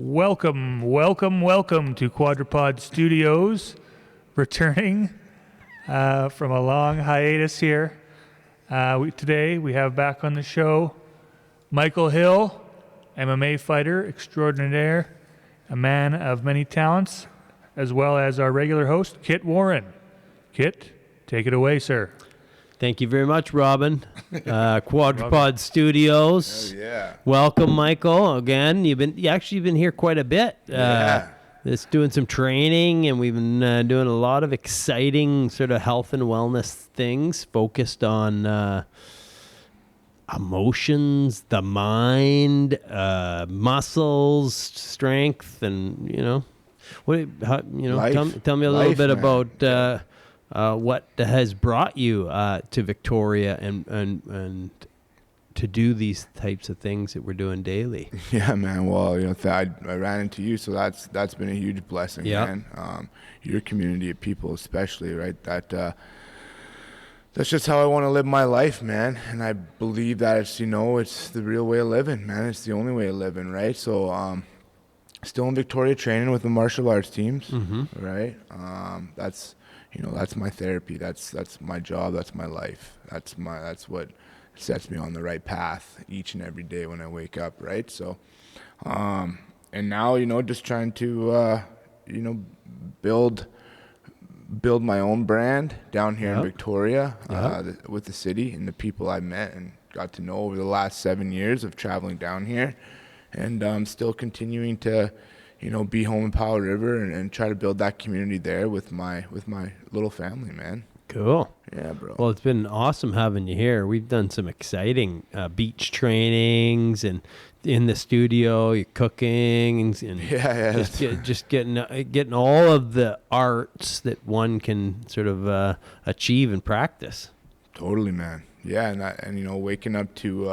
Welcome to Quadrapod Studios, returning from a long hiatus here. Today we have back on the show Michael Hill, MMA fighter extraordinaire, a man of many talents, as well as our regular host, Kit Warren. Kit, take it away, sir. Thank you very much, Robin. Quadrapod Studios. Oh, yeah. Welcome, Michael. Again, you've been here quite a bit. Yeah. Just doing some training, and we've been doing a lot of exciting sort of health and wellness things focused on emotions, the mind, muscles, strength, and Life. tell me a little bit Man. about. What has brought you to Victoria and to do these types of things that we're doing daily? Yeah, man. Well, I ran into you, so that's been a huge blessing, Yeah. man. Your community of people, especially, right? That's just how I want to live my life, man. And I believe that it's the real way of living, man. It's the only way of living, right? So, still in Victoria, training with the martial arts teams, right? That's my therapy. That's my job. That's my life. That's what sets me on the right path each and every day when I wake up, right? So, and now, just trying to, build my own brand down here in Victoria, with the city and the people I met and got to know over the last 7 years of traveling down here. And I'm still continuing to, be home in Powell River and try to build that community there with my little family, man. Cool. Yeah, bro. Well, it's been awesome having you here. We've done some exciting beach trainings and in the studio, you're cooking and just getting all of the arts that one can sort of achieve and practice. Totally, man. Yeah, and waking up to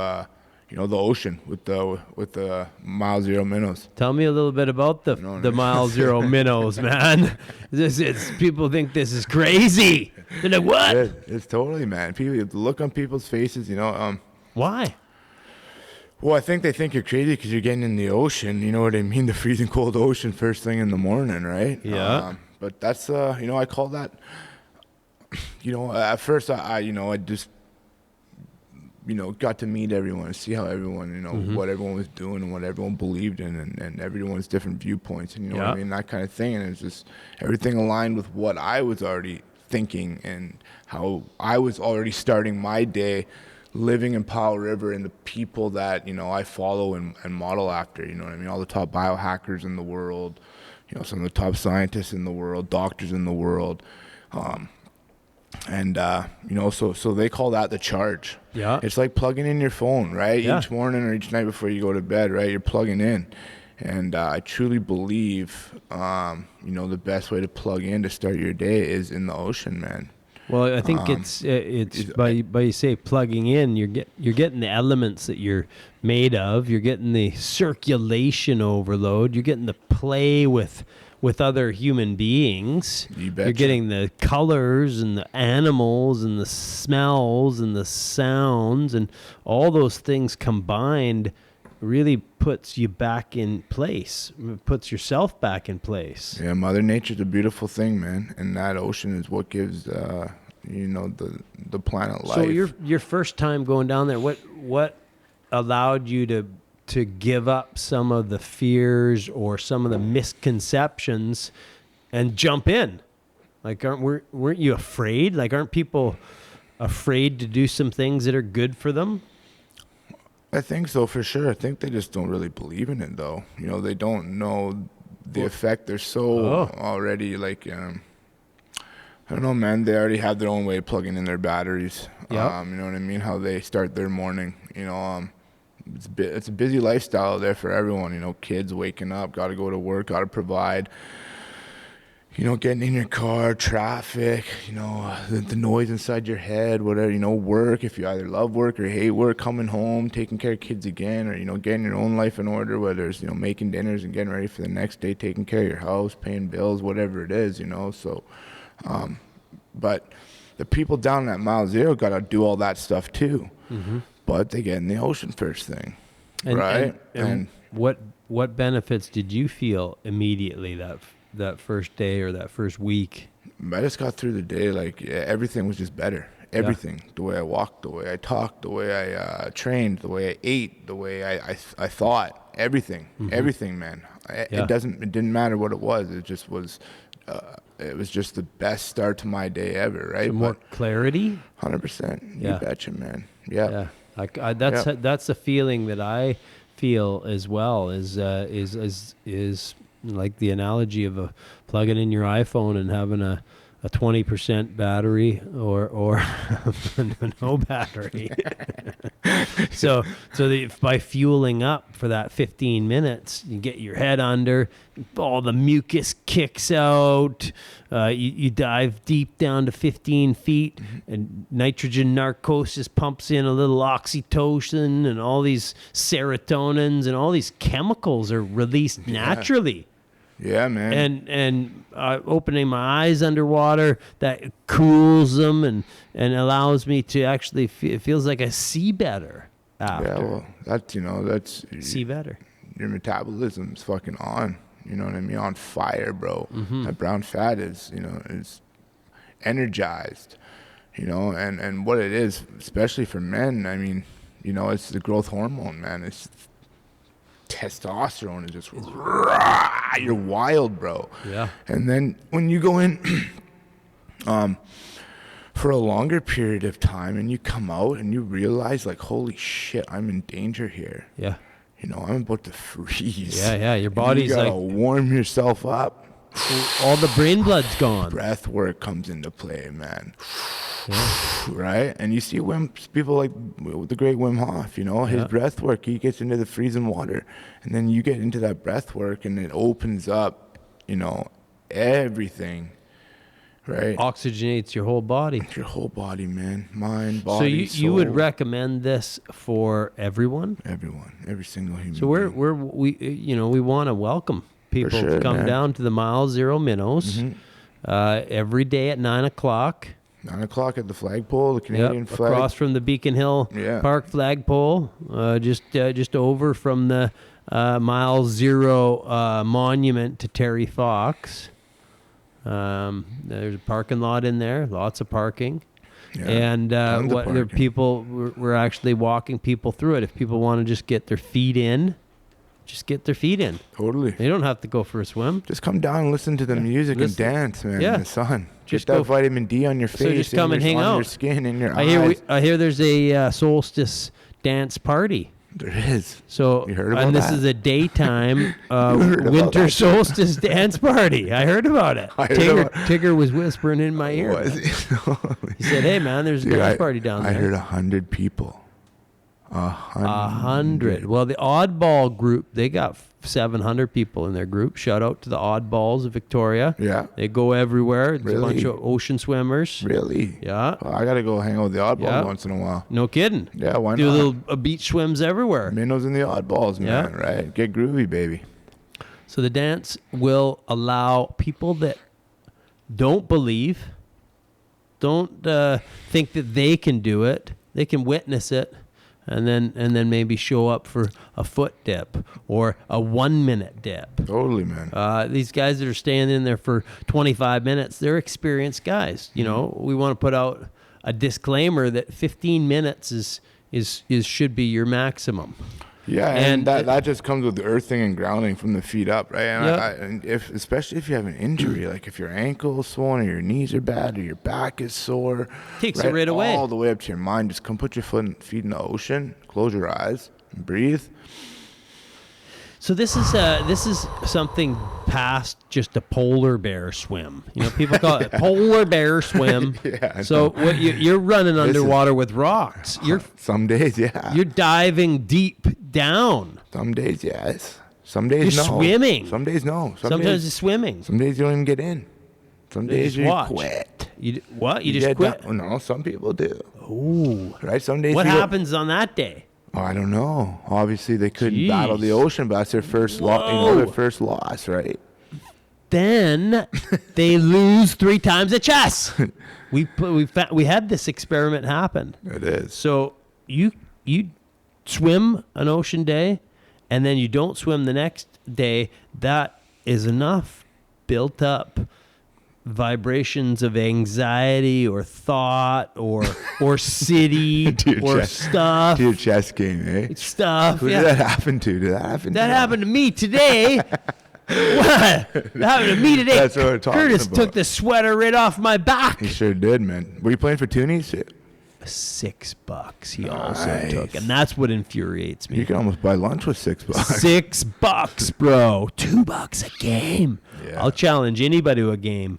the ocean with the mile zero minnows. Tell me a little bit about the mile zero minnows, man. People think this is crazy. They're like, what? It's totally, man. People, the look on people's faces, Why? Well, I think they think you're crazy because you're getting in the ocean. You know what I mean? The freezing cold ocean first thing in the morning, right? Yeah. But that's I call that. At first I just. Got to meet everyone, see how everyone, what everyone was doing and what everyone believed in and everyone's different viewpoints and, what I mean, that kind of thing. And it's just everything aligned with what I was already thinking and how I was already starting my day living in Powell River and the people that, I follow and model after, all the top biohackers in the world, some of the top scientists in the world, doctors in the world. So they call that the charge. Yeah. It's like plugging in your phone, right? Yeah. Each morning or each night before you go to bed, right? You're plugging in. And I truly believe, the best way to plug in to start your day is in the ocean, man. Well, I think it's by you say plugging in, you're getting the elements that you're made of. You're getting the circulation overload. You're getting the play with other human beings. You betcha. You're getting the colors and the animals and the smells and the sounds and all those things combined really puts you back in place, puts yourself back in place. Yeah, Mother Nature's a beautiful thing, man. And that ocean is what gives, the planet life. So your first time going down there, what allowed you to give up some of the fears or some of the misconceptions and jump in? Like, weren't you afraid? Like, aren't people afraid to do some things that are good for them? I think so, for sure. I think they just don't really believe in it, though. They don't know the effect. They're so already, like, I don't know, man. They already have their own way of plugging in their batteries. Yeah. You know what I mean? How they start their morning, It's a busy lifestyle there for everyone, kids waking up, got to go to work, got to provide, getting in your car, traffic, the noise inside your head, whatever, work, if you either love work or hate work, coming home, taking care of kids again, or, getting your own life in order, whether it's, making dinners and getting ready for the next day, taking care of your house, paying bills, whatever it is, so, but the people down at Mile Zero got to do all that stuff too. But they get in the ocean first thing, right? And what what benefits did you feel immediately that first day or that first week? I just got through the day, like everything was just better. Everything, the way I walked, the way I talked, the way I trained, the way I ate, the way I thought, everything, everything, man. It didn't matter what it was. It just was, it was just the best start to my day ever, right? So more clarity? 100%. Yeah. You betcha, man. Yeah. That's the feeling that I feel as well, is like the analogy of plugging in your iPhone and having a 20% battery or no battery. so by fueling up for that 15 minutes, you get your head under, all the mucus kicks out, you dive deep down to 15 feet, and nitrogen narcosis pumps in a little oxytocin, and all these serotonins and all these chemicals are released naturally. Yeah, man. And opening my eyes underwater, that cools them and allows me to actually it feels like I see better after. Yeah, well, that's see better. Your metabolism's fucking on. You know what I mean? On fire, bro. That brown fat is energized. And what it is, especially for men, I mean, it's the growth hormone, man. It's testosterone is just you're wild, bro. Yeah. And then when you go in for a longer period of time and you come out and you realize, like, holy shit, I'm in danger here. Yeah. I'm about to freeze. Yeah. Your body's you gotta like, warm yourself up. all the brain blood's gone. Breath work comes into play, man. Yeah. Right? And you see people like the great Wim Hof, his breath work, he gets into the freezing water. And then you get into that breath work and it opens up, everything. Right? Oxygenates your whole body. Your whole body, man. Mind, body, so you would recommend this for everyone? Everyone. Every single human So being. we want to welcome people sure, to come man. down to the Mile Zero Minnows every day at 9:00. 9:00 at the flagpole, the Canadian flag. Across from the Beacon Hill Park flagpole, just over from the Mile Zero monument to Terry Fox. There's a parking lot in there, lots of parking. Yeah, and we're actually walking people through it. If people want to just get their feet in, just get their feet in. Totally. They don't have to go for a swim. Just come down and listen to the music and dance, man, in the sun. Just get that go vitamin D on your face. So just come and hang out. On your skin, in your eyes. I hear there's a solstice dance party. There is. So, You heard about and this that? is a daytime heard about winter that? solstice dance party. I heard about it. I heard Tigger was whispering in my ear. Was it? He said, "Hey, man, there's a dance party down there." I heard 100 people. 100. Well, the Oddball group, they got 700 people in their group. Shout out to the Oddballs of Victoria. Yeah. They go everywhere. There's Really? a bunch of ocean swimmers. Really? Yeah. Well, I got to go hang out with the oddballs once in a while. No kidding. Yeah, why Do not? little beach swims everywhere. Minnows and the oddballs, man, right? Get groovy, baby. So the dance will allow people that don't believe, don't think that they can do it, they can witness it, and then maybe show up for a foot dip or a 1 minute dip. Totally, man. These guys that are staying in there for 25 minutes, they're experienced guys. We want to put out a disclaimer that 15 minutes is should be your maximum. Yeah, and that just comes with the earthing and grounding from the feet up, right? And, especially if you have an injury, like if your ankle is swollen or your knees are bad or your back is sore, Takes it right away. all the way up to your mind. Just come put your feet in the ocean, close your eyes, and breathe. So this is something past just a polar bear swim. People call it polar bear swim. Yeah. So what you're running underwater with rocks. Some days, yeah. You're diving deep down. Some days, yes. Some days, You're no. swimming. Some days, no. Sometimes it's swimming. Some days you don't even get in. Some days you watch. quit. What? You just quit? No, some people do. Ooh. Right? Some days. What happens on that day? Oh, I don't know. Obviously, they couldn't Jeez. battle the ocean, but that's their first their first loss, right? Then they lose 3 times at chess. We had this experiment happen. It is. So you swim an ocean day, and then you don't swim the next day, that is enough built up vibrations of anxiety or thought or city or stuff. To your chest game, eh? Stuff. Who did that happen to? Did that happen? That happened to me today. What? That happened to me today. That's what we're talking Curtis about. took the sweater right off my back. He sure did, man. Were you playing for toonies? $6 he also Nice. took, and that's what infuriates me. You can almost buy lunch with $6. $6, bro. $2 a game. Yeah. I'll challenge anybody to a game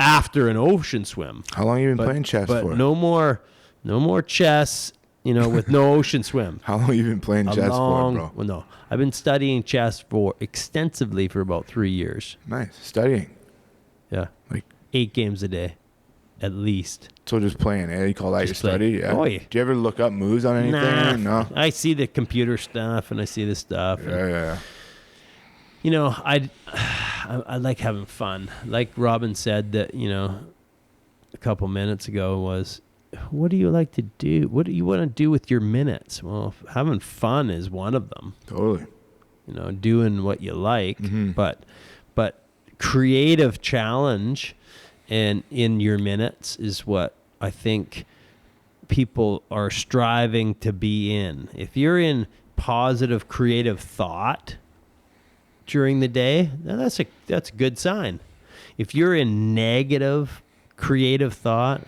after an ocean swim. How long have you been playing chess but for? no more chess, with no ocean swim. How long have you been playing chess for, bro? Well, no. I've been studying chess extensively for about 3 years. Nice. Studying. Yeah. Like 8 games a day, at least. So just playing, eh? You call that Just your play. study? Yeah. Oh, yeah. Do you ever look up moves on anything? Nah. No. I see the computer stuff and I see the stuff. Yeah. I like having fun. Like Robin said that, a couple minutes ago was, what do you like to do? What do you want to do with your minutes? Well, having fun is one of them. Totally. Doing what you like, Mm-hmm. but creative challenge and in your minutes is what I think people are striving to be in. If you're in positive creative thought during the day, then that's a good sign. If you're in negative creative thought,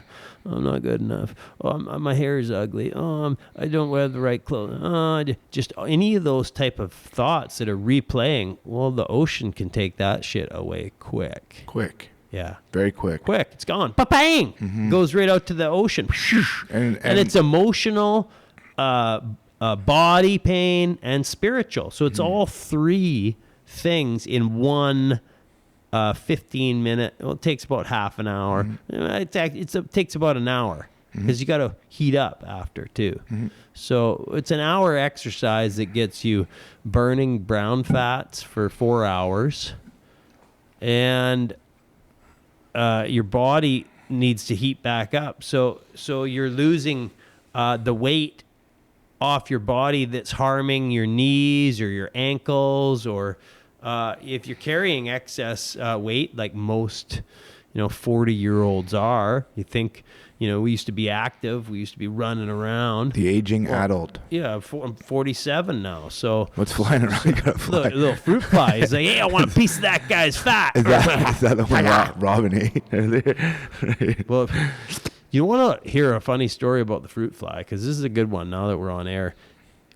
I'm not good enough. Oh, my hair is ugly. Oh, I don't wear the right clothes. Oh, just any of those type of thoughts that are replaying. Well, the ocean can take that shit away quick. Quick. Yeah, Very quick. quick. It's gone. Ba-bang! Goes right out to the ocean. And And it's emotional, body pain, and spiritual. So it's all three things in one 15-minute. Well, it takes about half an hour. It takes about an hour because you got to heat up after too. So it's an hour exercise that gets you burning brown fats for 4 hours, and your body needs to heat back up. So you're losing the weight off your body that's harming your knees or your ankles, or if you're carrying excess weight, like most 40-year-olds are. You think, we used to be active, we used to be running around. the aging adult. Yeah, I'm 47 now, so What's flying around? You gotta fly. little fruit fly. He's like, hey, I want a piece of that guy's fat. Is that the one Robin ate earlier? Well, you want to hear a funny story about the fruit fly, because this is a good one now that we're on air.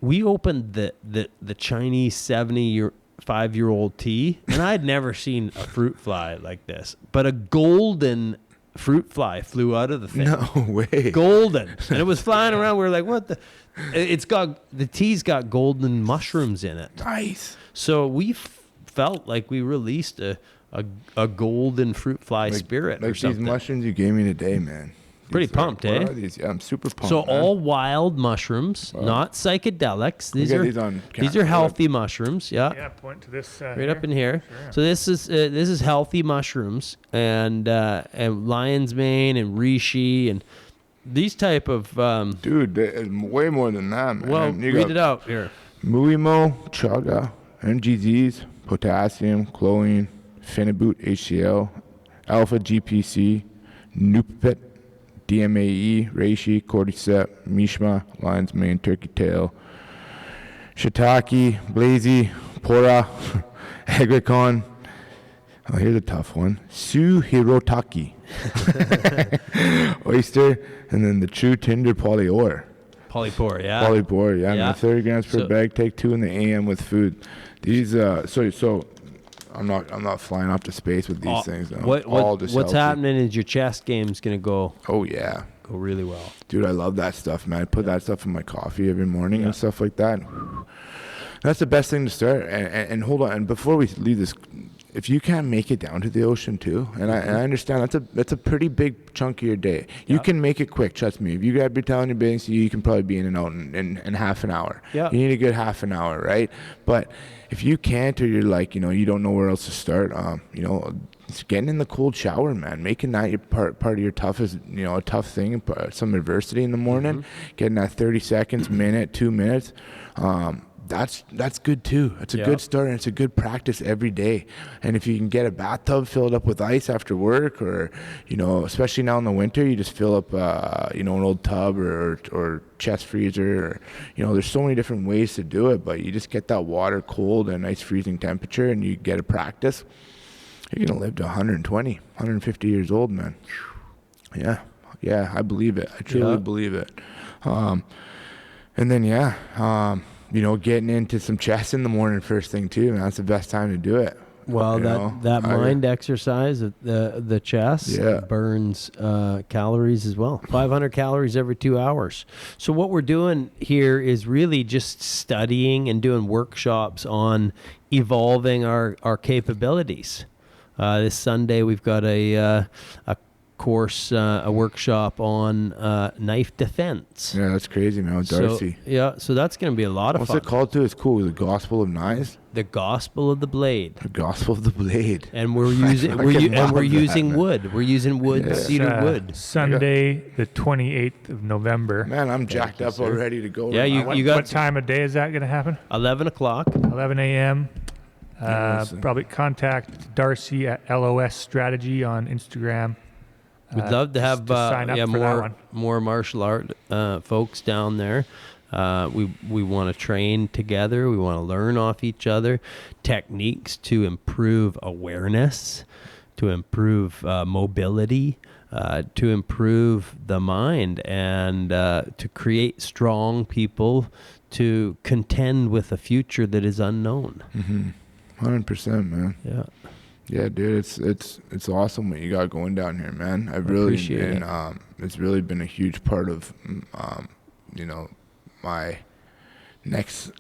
We opened the Chinese 75-year-old tea, and I had never seen a fruit fly like this, but a golden fruit fly flew out of the thing. No way. Golden. And it was flying around. We were like, what the? The tea's got golden mushrooms in it. Nice. So we felt like we released a golden fruit fly spirit or Like something. these mushrooms you gave me today, man. Pretty These are- pumped, what eh? are these? Yeah, I'm super pumped. So man. all wild mushrooms, not psychedelics. These get are these on these camera. are healthy mushrooms. Yeah, Yeah, point to this. right up in here. Sure. So this is healthy mushrooms and lion's mane and reishi and these type of. Dude, there's way more than that, man. Well, You read got it out here. Muimo, chaga, MGZs, potassium, choline, phenibut, HCl, alpha GPC, nupepet, DMAE, reishi, cordyceps, mishma, lion's mane, turkey tail, shiitake, blazy, pora, agricon. Oh, here's a tough one. Suhirotaki, oyster, and then the true tinder polyore. Polypore, yeah. Polypore, yeah. Yeah. 30 grams per So- bag. Take 2 in the AM with food. These, so I'm not flying off to space with these things. No. All just what's healthy. happening is your chest game's gonna go Oh yeah, really well. dude, I love that stuff, man. I put that stuff in my coffee every morning and stuff like that. That's the best thing to start. And hold on, and before we leave this, if you can't make it down to the ocean too, and I understand that's a pretty big chunk of your day. You can make it quick, trust me. If you grab your towel and your bathing suit, you can probably be in and out in half an hour. Yeah. You need a good half an hour, right? But if you can't, or you're like, you don't know where else to start, it's getting in the cold shower, man. Making that your part of your toughest, a tough thing, some adversity in the morning. Getting that 30 seconds, minute, 2 minutes. that's good too. It's a Yeah. good start, and it's a good practice every day. And if you can get a bathtub filled up with ice after work, or especially now in the winter, you just fill up an old tub or chest freezer, or there's so many different ways to do it. But you just get that water cold and nice freezing temperature, and you get a practice. You're gonna live to 120, 150 years old, man. Yeah, I believe it. I truly believe it. And then getting into some chest in the morning first thing too, man. That's the best time to do it. Well, that mind exercise, the chest burns calories as well. 500 calories every 2 hours. So what we're doing here is really just studying and doing workshops on evolving our capabilities. This Sunday we've got a course, a workshop on knife defense. Yeah, that's crazy, man. With Darcy. So that's going to be a lot of fun. What's it called too? It's cool. The Gospel of Knives. The Gospel of the Blade. The Gospel of the Blade. And we're using using wood. We're using wood, cedar wood. Sunday, the 28th of November. Man, I'm jacked up already to go. Yeah, you got what time of day is that going to happen? 11 o'clock. 11 a.m. Probably contact Darcy at LOS Strategy on Instagram. We'd love to have sign up for that one. more martial art folks down there. We want to train together. We want to learn off each other techniques to improve awareness, to improve mobility, to improve the mind, and to create strong people to contend with a future that is unknown. 100%, man. Yeah. Yeah, dude, it's awesome what you got going down here, man. I really appreciate it. It's really been a huge part of my next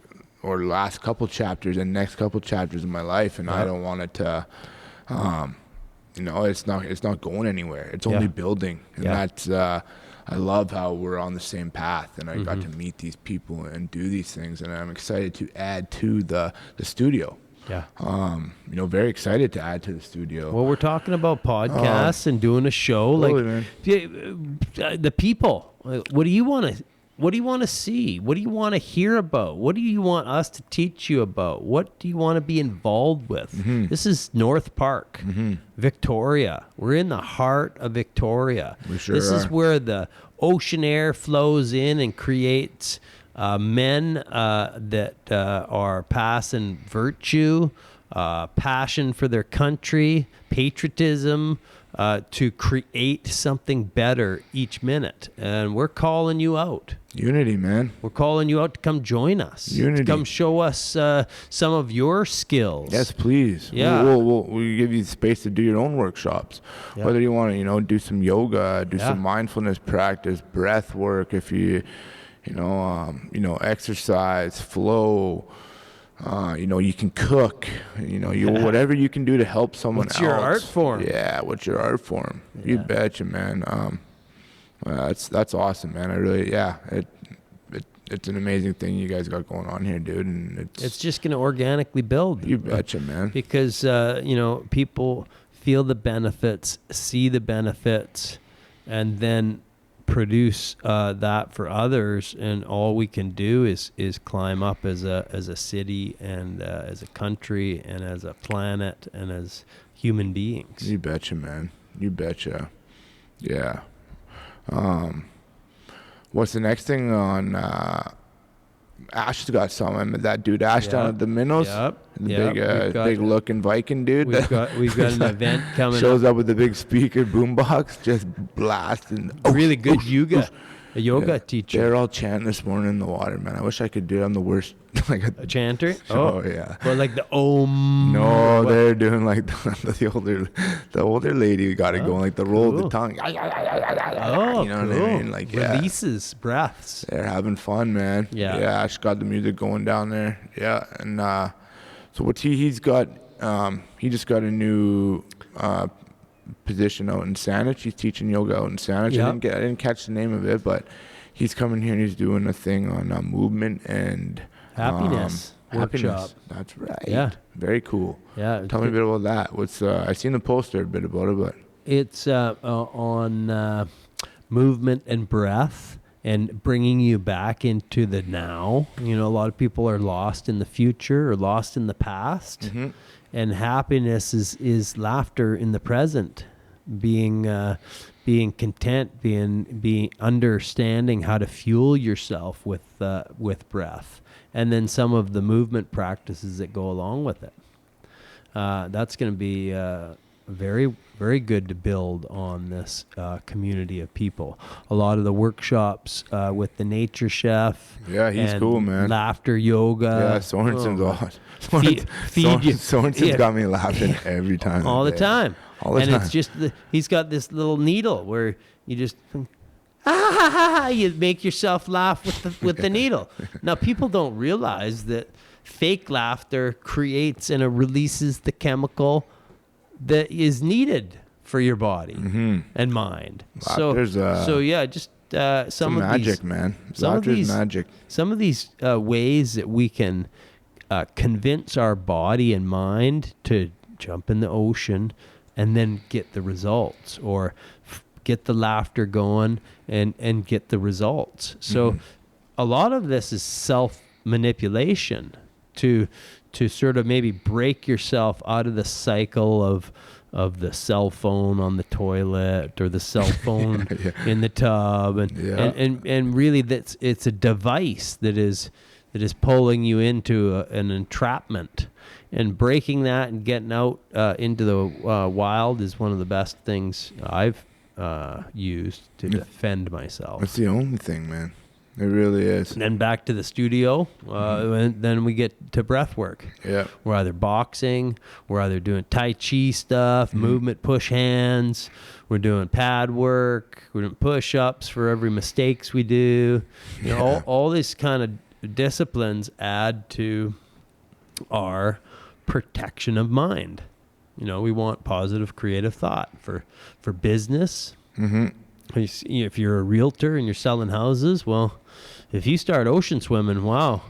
or last couple chapters and next couple chapters of my life, and I don't want it to it's not going anywhere. It's only building. And that's I love how we're on the same path, and I got to meet these people and do these things, and I'm excited to add to the studio. Yeah. Very excited to add to the studio. Well, we're talking about podcasts and doing a show. Totally, The people. What do you want to see? What do you want to hear about? What do you want us to teach you about? What do you want to be involved with? This is North Park, Victoria. We're in the heart of Victoria. We sure This is are. where the ocean air flows in and creates men that are passing virtue, passion for their country, patriotism, to create something better each minute. And we're calling you out. Unity, man. We're calling you out to come join us. Unity. To come show us some of your skills. Yes, please. Yeah. We'll give you the space to do your own workshops. Yeah. Whether you want to, do some yoga, do some mindfulness practice, breath work, if you exercise, flow, you can cook, whatever you can do to help someone else. What's your art form? Yeah, what's your art form? Yeah. You betcha, man. That's awesome, man. I really, it's an amazing thing you guys got going on here, dude, and It's just going to organically build. You betcha, man. Because, people feel the benefits, see the benefits, and then produce that for others, and all we can do is climb up as a city and as a country and as a planet and as human beings. You betcha, man. You betcha. Yeah. What's the next thing on Ash has got something. That dude Ash down at the Minnows. The big looking Viking dude. We've got an event coming shows up. up with the big speaker boombox, just blasting. Really good yoga teacher. They're all chanting this morning in the water, man. I wish I could do it. I'm the worst. Like a chanter? Oh yeah. Or like the Om. No, they're doing like the older lady who got it going, like the roll of the tongue. Oh, you know what I mean? Like releases breaths. They're having fun, man. Yeah. Yeah, Ash got the music going down there. Yeah, and so what he's got, he just got a new position out in Saanich. He's teaching yoga out in Saanich. Yep. I didn't catch the name of it, but he's coming here and he's doing a thing on movement and happiness workshop. That's right. Yeah. Very cool. Yeah. Tell me a bit about that. What's I seen the poster a bit about it, but it's on movement and breath and bringing you back into the now. You know, a lot of people are lost in the future or lost in the past. Mm-hmm. And happiness is laughter in the present, being content, being understanding how to fuel yourself with breath, and then some of the movement practices that go along with it. That's going to be very, very good to build on this community of people. A lot of the workshops with the nature chef. Yeah, he's cool, man. Laughter yoga. Yeah, Sorensen's awesome. Sorensen's got me laughing every time. All the time. All the time. And it's just, he's got this little needle where you just, you make yourself laugh with the needle. Now, people don't realize that fake laughter creates and releases the chemical that is needed for your body and mind. Laughter's, just some of magic, these, man. Some of Laughter's these magic. Some of these ways that we can convince our body and mind to jump in the ocean and then get the results, or get the laughter going and get the results. So a lot of this is self-manipulation to sort of maybe break yourself out of the cycle of the cell phone on the toilet or the cell phone in the tub, and really it's a device that is pulling you into an entrapment, and breaking that and getting out into the wild is one of the best things I've used to defend myself. That's the only thing, man. It really is. And then back to the studio, and then we get to breath work. Yeah. We're either boxing, we're either doing Tai Chi stuff, movement, push hands, we're doing pad work, we're doing push-ups for every mistakes we do. You know, all these kind of disciplines add to our protection of mind. You know, we want positive creative thought for business. If you're a realtor and you're selling houses, well, if you start ocean swimming, wow,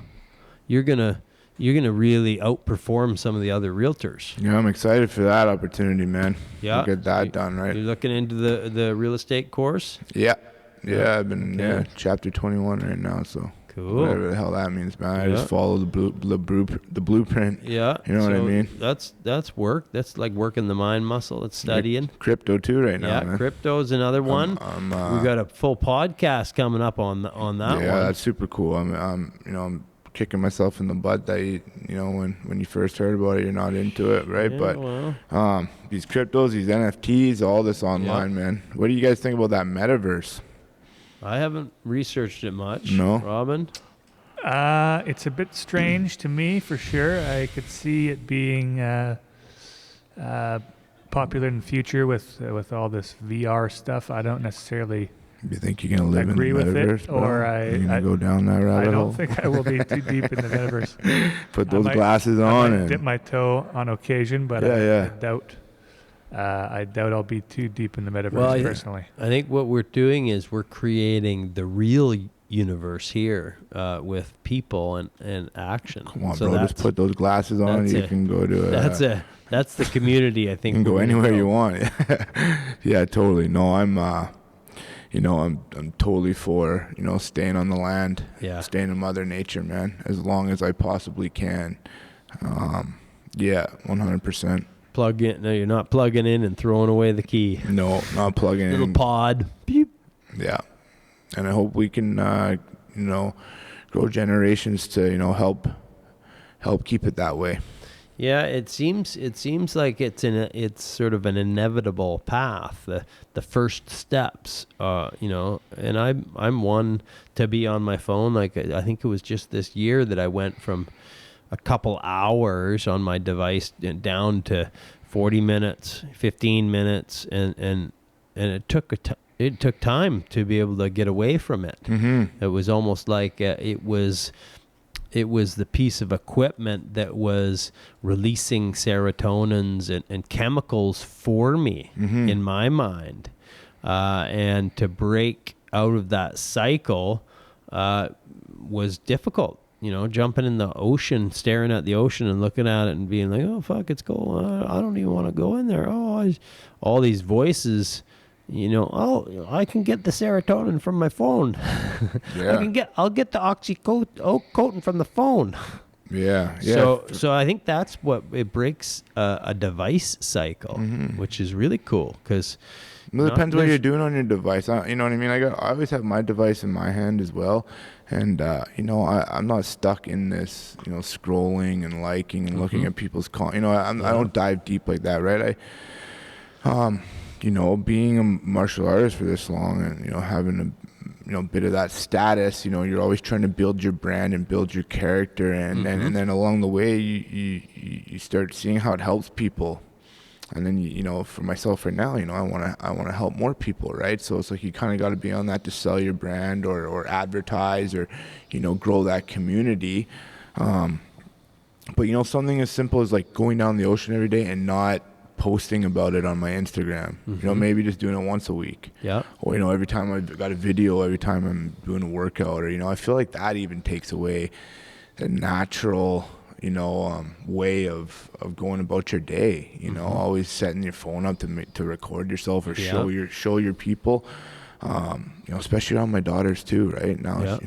you're gonna really outperform some of the other realtors. Yeah, I'm excited for that opportunity, man. Yeah, We'll get that done, right? You're looking into the real estate course. Yeah, I've been chapter 21 right now, so cool. Whatever the hell that means, man. I just follow the blueprint. Yeah, you know what I mean. That's work. That's like working the mind muscle. It's studying crypto too right now. Man. Crypto's another one. We got a full podcast coming up on that one. Yeah, that's super cool. I'm kicking myself in the butt that when you first heard about it, you're not into it, right? Yeah, but these cryptos, these NFTs, all this online, man. What do you guys think about that metaverse? I haven't researched it much. No. Robin? It's a bit strange to me, for sure. I could see it being popular in the future with all this VR stuff. I don't necessarily You think you're gonna live in the agree with metaverse, it, bro? or Are you gonna go down that rabbit I hole? don't think I will be too deep in the metaverse. Put those I might- glasses I on might and dip my toe on occasion, but Yeah. I doubt I'll be too deep in the metaverse Well, personally. I think what we're doing is we're creating the real universe here with people and action. come on, So bro. Just put those glasses on and that's you it. can go to That's the community. I think you can go we're gonna anywhere go. you want. Yeah, totally. No, I'm totally for, staying on the land, staying in Mother Nature, man, as long as I possibly can. 100%. Plug in. No, you're not plugging in and throwing away the key. No, not plugging Little in. pod. Beep. Yeah. And I hope we can, grow generations to, help keep it that way. Yeah, it seems like it's sort of an inevitable path. The first steps, and I'm one to be on my phone. Like I think it was just this year that I went from a couple hours on my device down to 40 minutes, 15 minutes, and it took time to be able to get away from it. It was almost like it was the piece of equipment that was releasing serotonins and chemicals for me in my mind. And to break out of that cycle was difficult. Jumping in the ocean, staring at the ocean and looking at it and being like, oh, fuck, it's cold. I don't even want to go in there. Oh, all these voices, I can get the serotonin from my phone. Yeah. I'll get the oxycodone from the phone. Yeah. So I think that's what it breaks a device cycle, which is really cool because Well, it depends what you're doing on your device. You know what I mean? I always have my device in my hand as well. And, I'm not stuck in this, scrolling and liking and looking at people's I don't dive deep like that, right? Being a martial artist for this long and, having a bit of that status, you're always trying to build your brand and build your character. And then along the way, you start seeing how it helps people. And then, for myself right now, I want to help more people, right? So it's like you kind of got to be on that to sell your brand or advertise or, grow that community. But, something as simple as like going down the ocean every day and not posting about it on my Instagram, maybe just doing it once a week. Yeah. Or, every time I've got a video, every time I'm doing a workout or, I feel like that even takes away the natural way of going about your day, always setting your phone up to record yourself or show your people, especially around my daughters too, right now.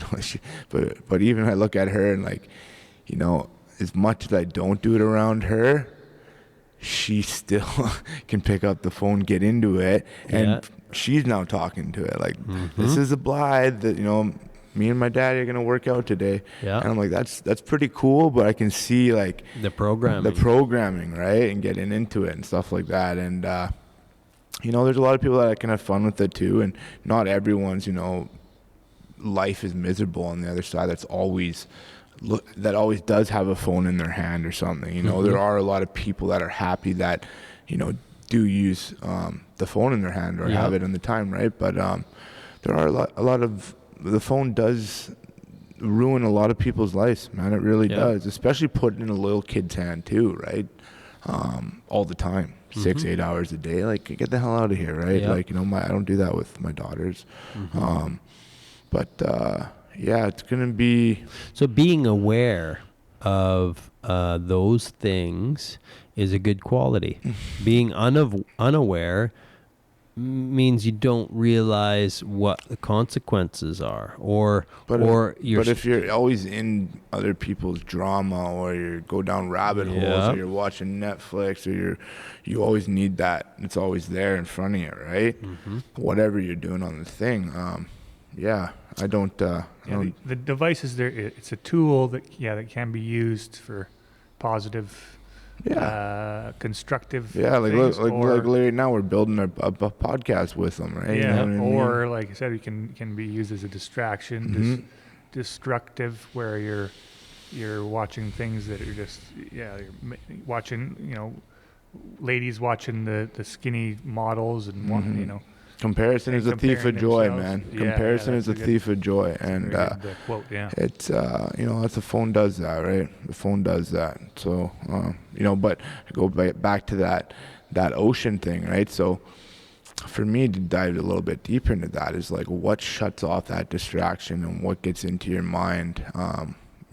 But even I look at her and like, as much as I don't do it around her, she still can pick up the phone, get into it, and she's now talking to it like, this is a Blythe that, me and my dad are going to work out today. Yeah. And I'm like, that's pretty cool, but I can see like the programming, right? And getting into it and stuff like that. And, there's a lot of people that can have fun with it too. And not everyone's, life is miserable on the other side. That always does have a phone in their hand or something. There are a lot of people that are happy that, do use the phone in their hand or have it in the time, right? But there are a lot of, the phone does ruin a lot of people's lives, man. It really does, especially put in a little kid's hand too, right? All the time, 6-8 hours a day. Like, get the hell out of here, right? Like, I don't do that with my daughters. It's gonna be. So being aware of those things is a good quality. Being unaware means you don't realize what the consequences are, but if you're always in other people's drama or you go down rabbit holes or you're watching Netflix or you always need that, it's always there in front of you, right? Whatever you're doing on the thing. I don't the device is there. It's a tool that can be used for positive, constructive things, like Larry, now we're building a podcast with them, right? Or like I said, it can be used as a distraction, destructive, where you're watching things that are just you're watching ladies watching the skinny models and comparison is a thief of joy, man. Comparison is a thief of joy, and quote, it's the phone does that, right? The phone does that. So but I go back to that ocean thing, right? So for me to dive a little bit deeper into that is like what shuts off that distraction and what gets into your mind,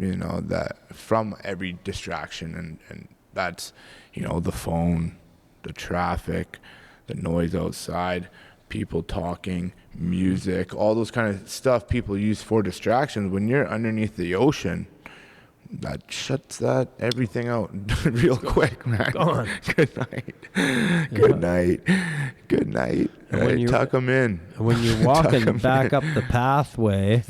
that from every distraction, and that's the phone, the traffic, the noise outside, people talking, music, all those kind of stuff people use for distractions. When you're underneath the ocean, that shuts that everything out real quick, man. Gone. Good night. Good night. Good night. Right, tuck them in. When you're walking back up the pathway,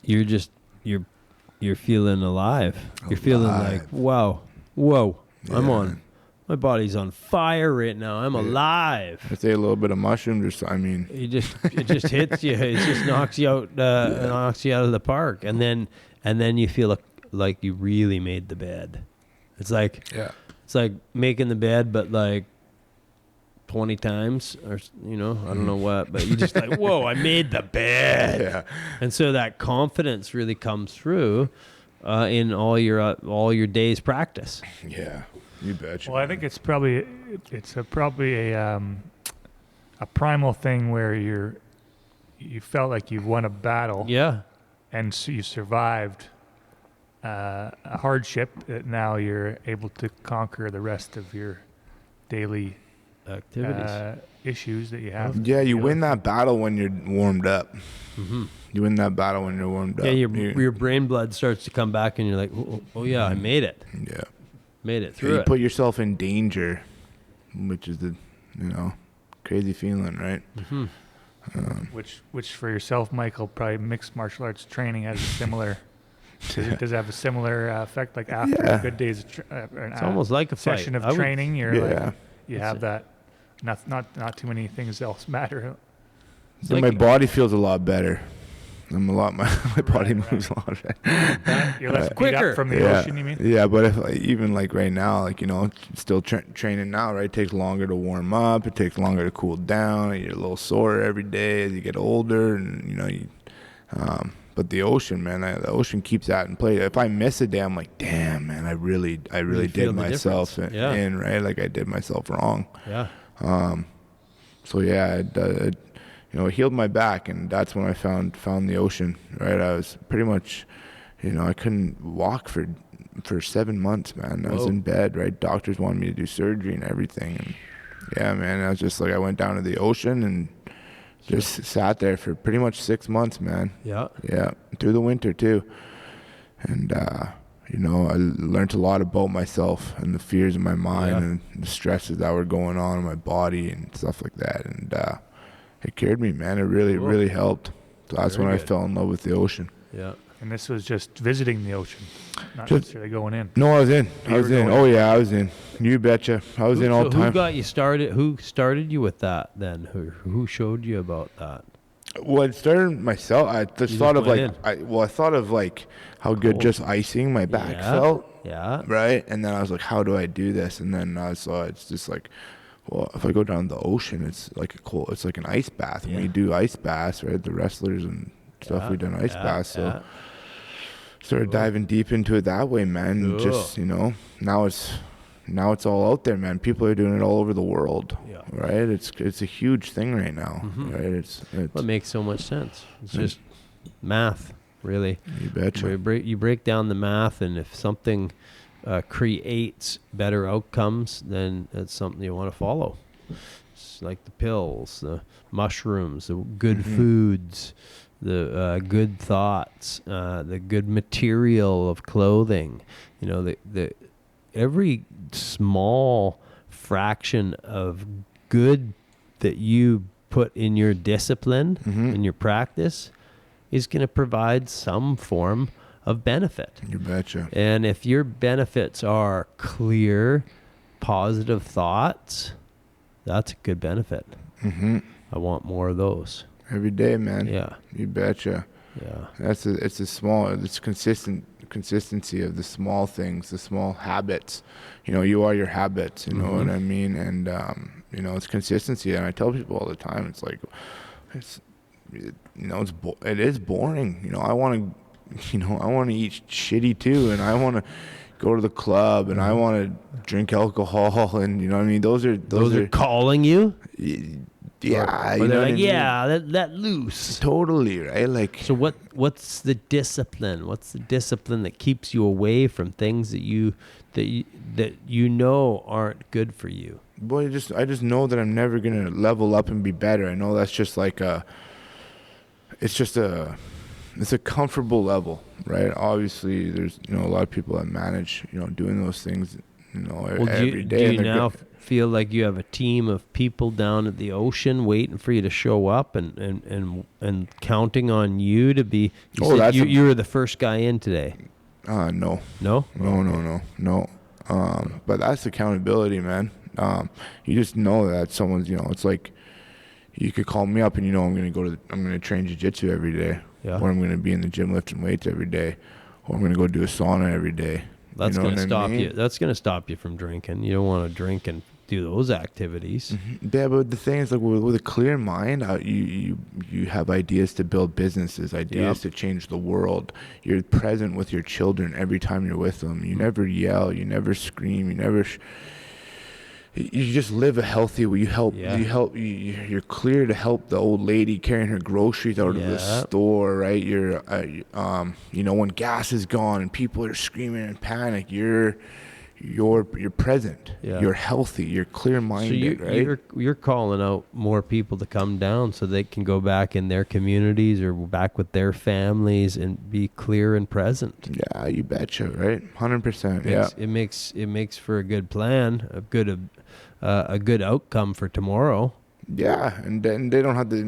you're feeling alive. You're feeling like, whoa, I'm on. My body's on fire right now. I'm alive. I say a little bit of mushrooms or something. It just hits you. It just knocks you out. Knocks you out of the park, and then you feel like you really made the bed. It's like making the bed, but like 20 times, or I don't know what. But you just like, whoa, I made the bed. Yeah. And so that confidence really comes through in all your day's practice. Yeah. You betcha. Well, I think it's probably a primal thing where you felt like you've won a battle. Yeah. And so you survived a hardship that now you're able to conquer the rest of your daily activities. issues that you have. Yeah, you win that battle when you're warmed up. Mm-hmm. You win that battle when you're warmed up. Yeah, your brain blood starts to come back, and you're like, oh yeah, I made it. Yeah. Made it Yeah, through you it. put yourself in danger, which is the, crazy feeling, right? Mm-hmm. Which for yourself, Michael, probably mixed martial arts training has a similar. Does it have a similar effect? Like after a good day's It's almost like a fight. session of I would- training, you're Yeah. like you have that. Not too many things else matter. So like- my body feels a lot better. My body Right, moves a lot better. You're less beat Quicker. up from the Yeah. ocean. You mean? Yeah, but if even like right now, like still training now, right? It takes longer to warm up. It takes longer to cool down. You're a little sore every day as you get older, and but the ocean, man, the ocean keeps that in play. If I miss a day, I'm like, damn, man, I really feel did the myself difference. Yeah. in, right? Like I did myself wrong. Yeah. So yeah, it healed my back, and that's when I found the ocean. Right, I was pretty much, I couldn't walk for 7 months, man. I was Whoa. in bed. Right, doctors wanted me to do surgery and everything. And yeah, man, I was just like, I went down to the ocean and just sat there for pretty much 6 months, man. Yeah. Yeah, through the winter too, and I learned a lot about myself and the fears in my mind and the stresses that were going on in my body and stuff like that, and it cured me, man. It really helped. So that's Very when I good. fell in love with the ocean. Yeah. And this was just visiting the ocean, not Just- necessarily going in. No, I was in. You were going Oh yeah, I was in. You betcha. I was in all the Who time. got you started? Who started you with that then? Who showed you about that? Well, it started myself. I just You thought just of went I thought of like how good just icing my back Yeah. felt. Yeah. Right, and then I was like, how do I do this? And then I saw it's just like, well, if I go down the ocean, it's like it's like an ice bath. And we do ice baths, right? The wrestlers and stuff, we done ice baths. So started diving deep into it that way, man. And just now it's all out there, man. People are doing it all over the world. Yeah. Right. It's a huge thing right now. Right. It's Well, it makes so much sense. It's just math, really. you betcha. You break down the math, and if something creates better outcomes, then it's something you want to follow. It's like the pills, the mushrooms, the good foods, the good thoughts, the good material of clothing. The every small fraction of good that you put in your discipline, in your practice, is going to provide some form of benefit. You betcha. And if your benefits are clear, positive thoughts, that's a good benefit. I want more of those. Every day, man. Yeah. You betcha. Yeah. It's consistency of the small things, the small habits. You are your habits, you know what I mean? And it's consistency. And I tell people all the time, it's like, it is boring. I want to eat shitty too, and I want to go to the club, and I want to drink alcohol, and you know what I mean? Those are calling you? yeah. Or You know they're what I like, mean? yeah, let loose. Totally, right? Like, So what's the discipline? What's the discipline that keeps you away from things that you aren't good for you? boy, I just know that I'm never gonna level up and be better. I know that's just like it's a comfortable level, right? Obviously, there's a lot of people that manage doing those things every day. Do and you they're now good. feel like you have a team of people down at the ocean waiting for you to show up and counting on you to be? You were the first guy in today. No. No. No. But that's accountability, man. You just know that someone's, it's like you could call me up and I'm going to train jiu-jitsu every day. Yeah. Or I'm going to be in the gym lifting weights every day. Or I'm going to go do a sauna every day. That's You know going to what I stop mean? you. That's going to stop you from drinking. You don't want to drink and do those activities. Yeah, but the thing is, like, with a clear mind, you have ideas to build businesses, ideas to change the world. You're present with your children every time you're with them. You never yell, you never scream, you never. You just live a healthy way. You're clear to help the old lady carrying her groceries out of the store, right? You're when gas is gone and people are screaming in panic, you're you're present, Yeah. you're healthy, you're clear-minded, So right? you're calling out more people to come down so they can go back in their communities or back with their families and be clear and present. Yeah, you betcha, right? 100%. Yeah. It makes for a good plan, a good outcome for tomorrow. Yeah, and then they don't have to,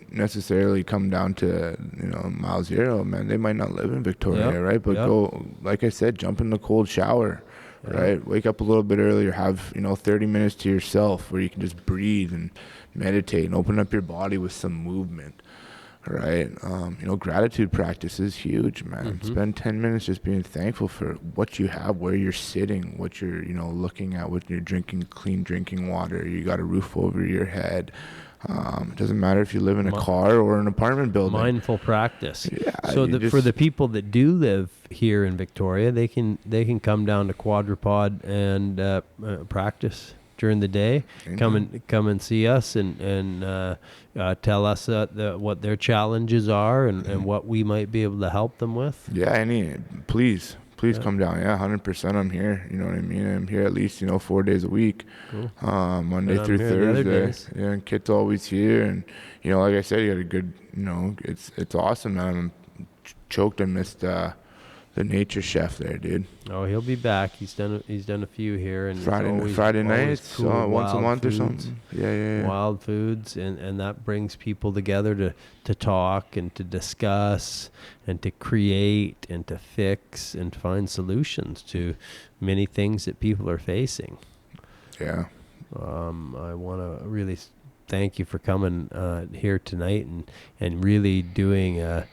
necessarily come down to, mile zero, man. They might not live in Victoria, Yep, right? But yep. go, like I said, jump in the cold shower, Yeah. right? Wake up a little bit earlier, have, 30 minutes to yourself where you can just breathe and meditate and open up your body with some movement, right? Gratitude practice is huge, man. Spend 10 minutes just being thankful for what you have, where you're sitting, what you're, looking at, what you're drinking, clean drinking water. You got a roof over your head. It doesn't matter if you live in a car or an apartment building. Mindful practice. Yeah, So you for just- the people that do live here in Victoria, they can come down to Quadrapod and practice during the day. Amen. Come and see us and tell us what their challenges are and what we might be able to help them with. Yeah, please come down. Yeah, 100%. I'm here. You know what I mean? I'm here at least 4 days a week, Cool. Monday And I'm through here the other Thursday. days. Yeah, and Kit's always here, and like I said, you got a good. It's awesome, man. I'm choked. I missed the nature chef there, dude. Oh, he'll be back. He's done a few here, and it's Friday always nights, cool, once a wild month or foods. something. Yeah. Wild foods, and that brings people together to talk and to discuss and to create and to fix and find solutions to many things that people are facing. Yeah. I want to really thank you for coming here tonight and really doing a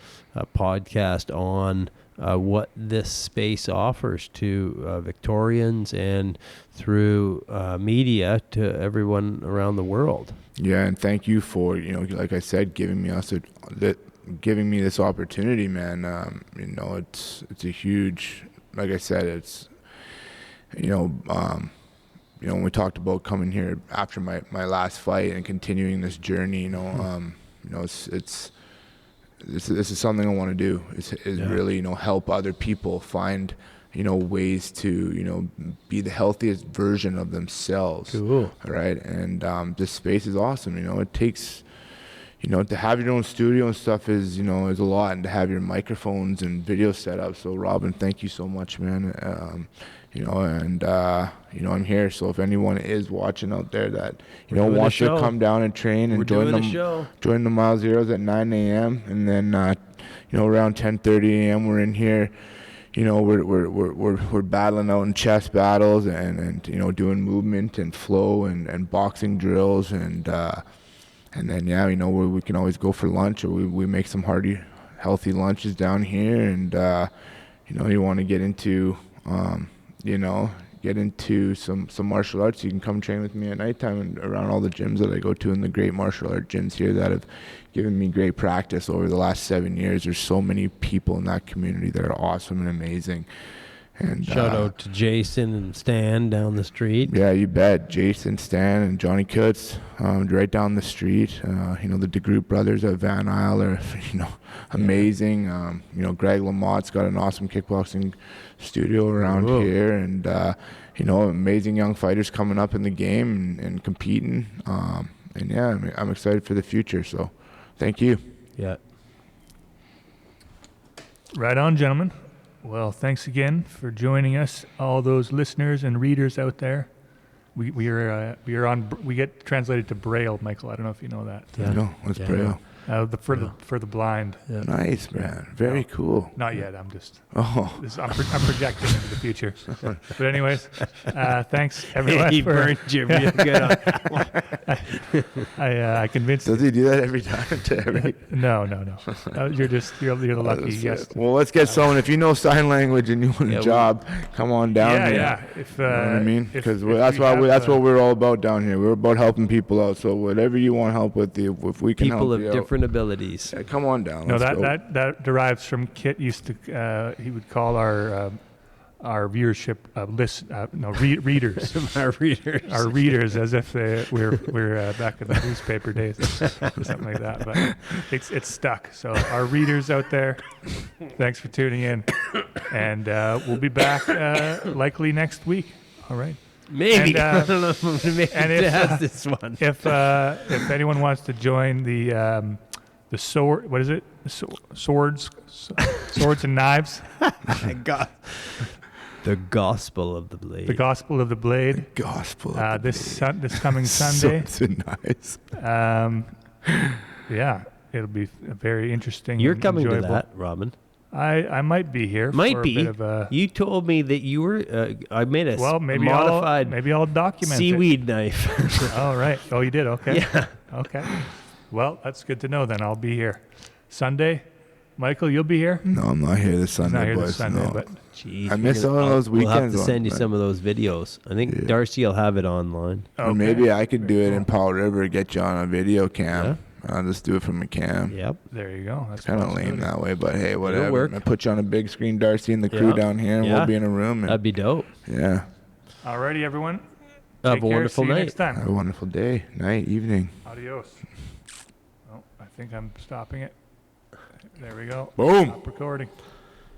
podcast on what this space offers to Victorians and through media to everyone around the world. Yeah, and thank you for like I said, giving me this opportunity, man. It's a huge, like I said, it's when we talked about coming here after my last fight and continuing this journey, this is something I want to do. Is really help other people find ways to be the healthiest version of themselves. Cool. Right, and this space is awesome. It takes to have your own studio and stuff is a lot, and to have your microphones and video set up. So Robin, thank you so much, man. I'm here. So if anyone is watching out there that wants to come down and train and join the Mile Zeros at 9 a.m. and then around 10:30 a.m. we're in here. We're battling out in chess battles and doing movement and flow and boxing drills and then we can always go for lunch, or we make some healthy lunches down here, and you want to get into some martial arts, you can come train with me at nighttime and around all the gyms that I go to, and the great martial art gyms here that have given me great practice over the last 7 years. There's so many people in that community that are awesome and amazing. And Shout out to Jason and Stan down the street. Yeah, you bet. Jason, Stan, and Johnny Kutz, right down the street. The DeGroot brothers at Van Isle are, amazing. Greg Lamott's got an awesome kickboxing studio around here, and amazing young fighters coming up in the game and competing. I'm excited for the future. So, thank you. Yeah. Right on, gentlemen. Well, thanks again for joining us, all those listeners and readers out there. We get translated to Braille, Michael. I don't know if you know that. What's Braille? For the blind. Yeah. Nice, man. Very cool. Not yet. I'm just. Oh. I'm projecting into the future. But anyways, thanks everyone. He burned you real good on that one. I convinced. Does he do that every time to every? No. You're the lucky guest. Well, let's get someone. If you know sign language and you want a job, come on down here. Yeah. If, you know what I mean? Because that's what we're all about down here. We're about helping people out. So whatever you want help with, if we can help you out. People of different abilities. Yeah, come on down. No, that derives from Kit used to. He would call our our viewership readers. Our readers. Our readers, as if we're back in the newspaper days, something like that. But it's stuck. So our readers out there, thanks for tuning in, and we'll be back likely next week. All right. Maybe. And, I don't know if I'm gonna make and it if, past this one. If anyone wants to join the sword, what is it? Swords and knives. The Gospel of the Blade. The Gospel of the Blade. Gospel. Of the This coming Sunday. So nice. Yeah, it'll be very interesting. You're and coming enjoyable. to that, Robin. I might be here. Might for be. A bit of a, You told me that you were. I made a maybe modified I'll document seaweed knife. it. Oh right. Oh, you did. Okay. Yeah. Okay. Well, that's good to know. Then I'll be here Sunday. Michael, you'll be here. No, I'm not here this He's Sunday, not here boys. this Sunday, no. but Jeez, I miss all of those We'll have weekends to send you on, some of those videos. I think Darcy will have it online. okay. Or maybe I could do Very it in cool. Powell River, get you on a video cam. I'll just do it from a cam. Yep. There you go. That's Kind of possibility. lame that way, but hey, whatever. work. I put you on a big screen, Darcy and the crew Yeah. down here, and Yeah. we'll be in a room. And, That'd be dope. yeah. Alrighty, everyone. Have Take a care. wonderful See you night. next time. Have a wonderful day, night, evening. Adios. Oh, I think I'm stopping it. There we go. Boom. Stop recording.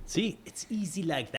See, it's easy like that.